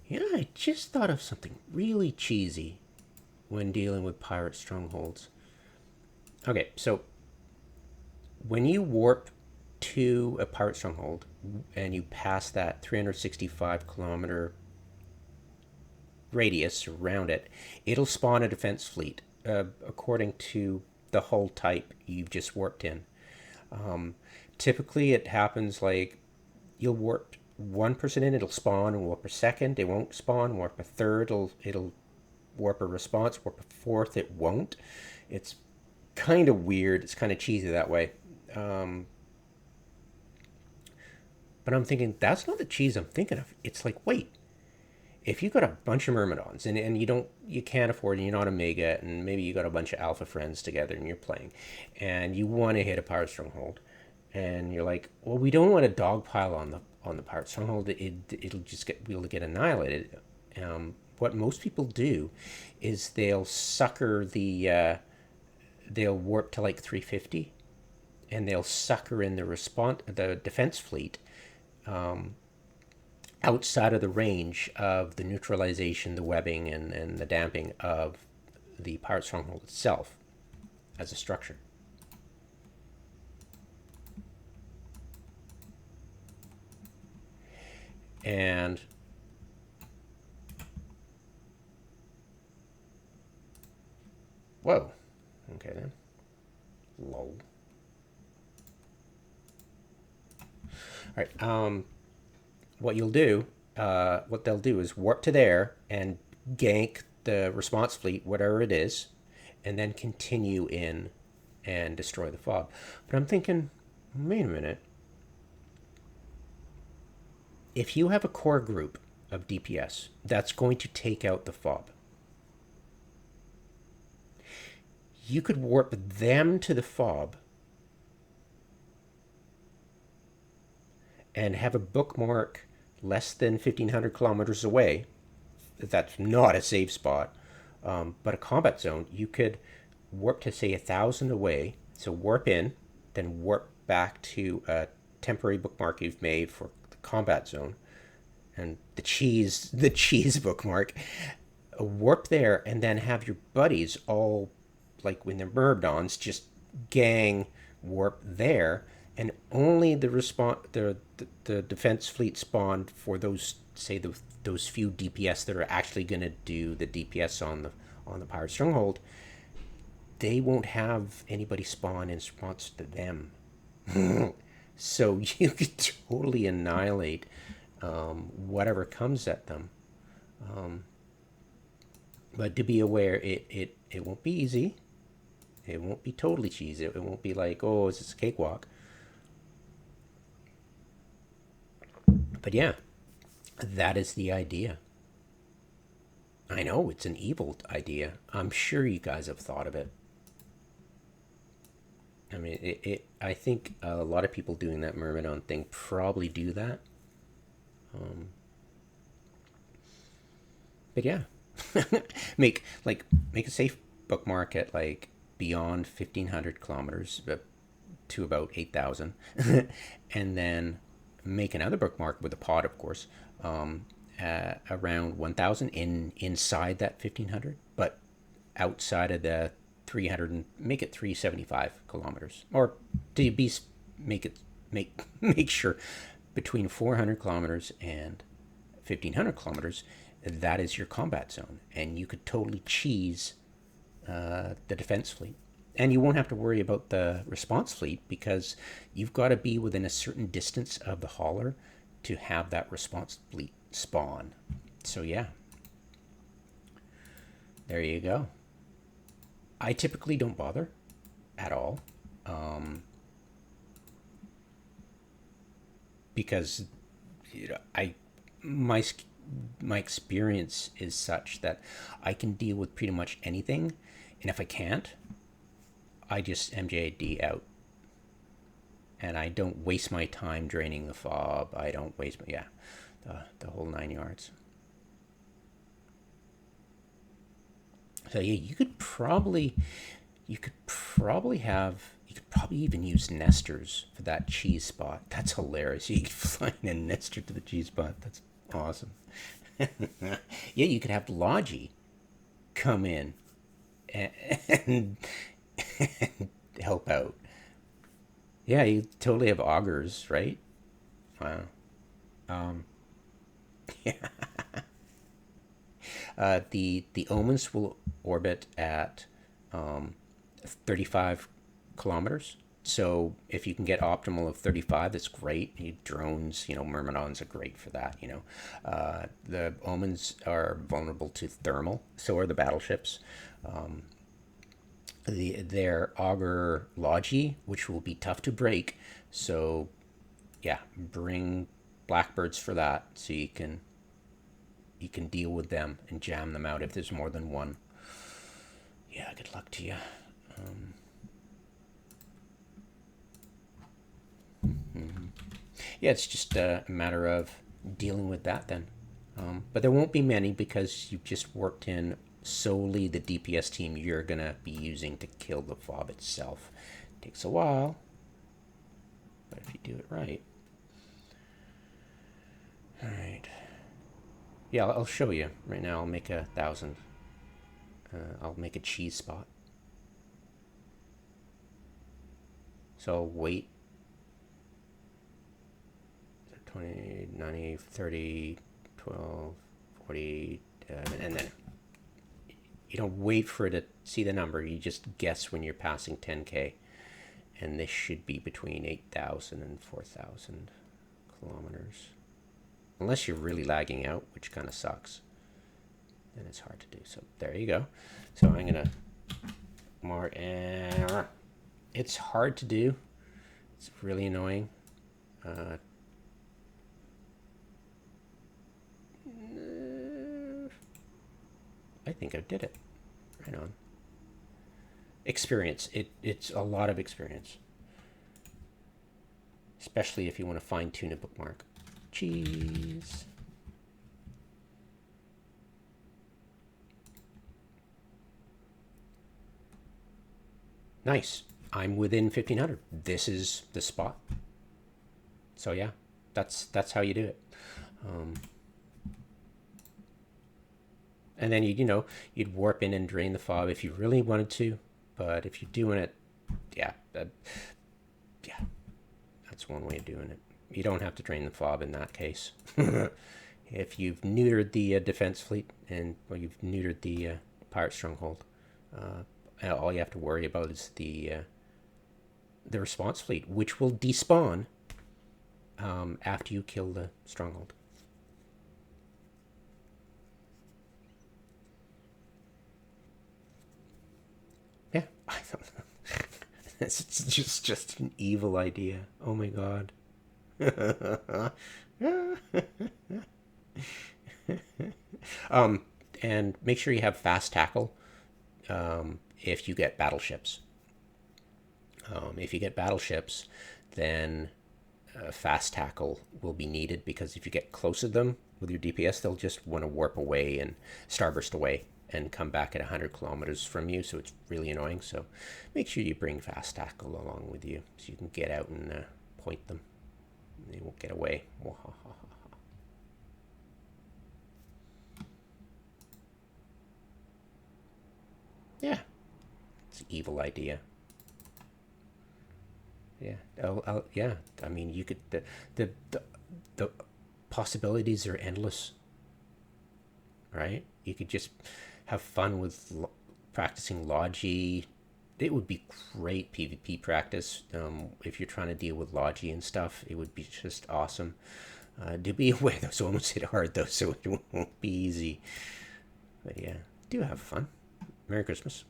Yeah, I just thought of something really cheesy when dealing with pirate strongholds. Okay, so when you warp to a pirate stronghold and you pass that 365-kilometer radius around it, it'll spawn a defense fleet according to the hull type you've just warped in. Typically, it happens like you'll warp one person in, it'll spawn and warp a second. It won't spawn, warp a third. It'll warp a response, warp a fourth. It won't. It's kind of weird. It's kind of cheesy that way. Um, but I'm thinking that's not the cheese I'm thinking of. It's like, wait, if you got a bunch of myrmidons and you can't afford, and you're not a mega, and maybe you got a bunch of alpha friends together and you're playing, and you want to hit a pirate stronghold, and you're like, well, we don't want a dogpile on the pirate stronghold. It'll just we'll get annihilated. What most people do is they'll warp to like 350, and they'll sucker in the defense fleet outside of the range of the neutralization, the webbing, and the damping of the pirate stronghold itself as a structure. And whoa, okay then, lol. All right, what they'll do is warp to there and gank the response fleet, whatever it is, and then continue in and destroy the fob. But I'm thinking, wait a minute. If you have a core group of DPS that's going to take out the fob, you could warp them to the fob and have a bookmark less than 1,500 kilometers away. That's not a safe spot, but a combat zone. You could warp to, say, 1,000 away. So warp in, then warp back to a temporary bookmark you've made for the combat zone, and the cheese bookmark. Warp there, and then have your buddies all, like when they're myrmidons, just gang warp there, and only the defense fleet spawned for those, say, those few DPS that are actually going to do the DPS on the pirate stronghold. They won't have anybody spawn in response to them. So you could totally annihilate whatever comes at them. But to be aware, it won't be easy. It won't be totally cheesy. It won't be like, oh, it's just a cakewalk. But yeah, that is the idea. I know it's an evil idea. I'm sure you guys have thought of it. I mean, I think a lot of people doing that Myrmidon thing probably do that. Um, but yeah, make a safe bookmark at like beyond 1,500 kilometers to about 8,000, and then make another bookmark with a pod, of course, around 1,000 inside that 1,500, but outside of the 300, and make it 375 kilometers, or to be make sure between 400 kilometers and 1,500 kilometers, that is your combat zone, and you could totally cheese the defense fleet. And you won't have to worry about the response fleet because you've got to be within a certain distance of the hauler to have that response fleet spawn. So yeah, there you go. I typically don't bother at all, because I my my experience is such that I can deal with pretty much anything, and if I can't, I just MJD out, and I don't waste my time draining the fob. I don't waste the whole 9 yards. So yeah, you could probably even use nesters for that cheese spot. That's hilarious. You can find a nester to the cheese spot. That's awesome. Yeah, you could have Logi come in and help out. Yeah, you totally have augurs, right? Wow. Um, the omens will orbit at um, 35 kilometers. So if you can get optimal of 35, that's great. Drones, myrmidons are great for that. The omens are vulnerable to thermal. So are the battleships. Their auger logi, which will be tough to break. So yeah, bring blackbirds for that, so you can deal with them and jam them out if there's more than one. Yeah, good luck to you. Yeah, it's just a matter of dealing with that then. But there won't be many because you've just worked in solely the DPS team you're going to be using to kill the fob itself. It takes a while, but if you do it right. Alright. Yeah, I'll show you right now. I'll make 1,000. I'll make a cheese spot. So I'll wait 20, 90, 30, 12, 40, and then you don't wait for it to see the number. You just guess when you're passing 10K. And this should be between 8,000 and 4,000 kilometers. Unless you're really lagging out, which kind of sucks. Then it's hard to do. So there you go. So I'm going to mark. It's hard to do. It's really annoying. I think I did it. Right on. Experience. It's a lot of experience. Especially if you want to fine tune a bookmark. Cheese. Nice. I'm within 1,500. This is the spot. So yeah, that's how you do it. And then you'd warp in and drain the fob if you really wanted to. But if you're doing it, yeah, yeah, that's one way of doing it. You don't have to drain the fob in that case. If you've neutered the defense fleet or you've neutered the pirate stronghold, all you have to worry about is the response fleet, which will despawn after you kill the stronghold. Yeah, I don't know. It's just an evil idea. Oh my god. And make sure you have fast tackle if you get battleships. If you get battleships, then fast tackle will be needed because if you get close to them with your DPS, they'll just want to warp away and starburst away and come back at 100 kilometers from you, so it's really annoying. So make sure you bring fast tackle along with you so you can get out and point them. They won't get away. Yeah, it's an evil idea. Yeah, yeah. I mean, you could the possibilities are endless, right? You could just have fun with practicing Logi. It would be great PvP practice if you're trying to deal with Logi and stuff. It would be just awesome. Do be aware those almost hit hard though, so it won't be easy. But yeah, do have fun. Merry Christmas.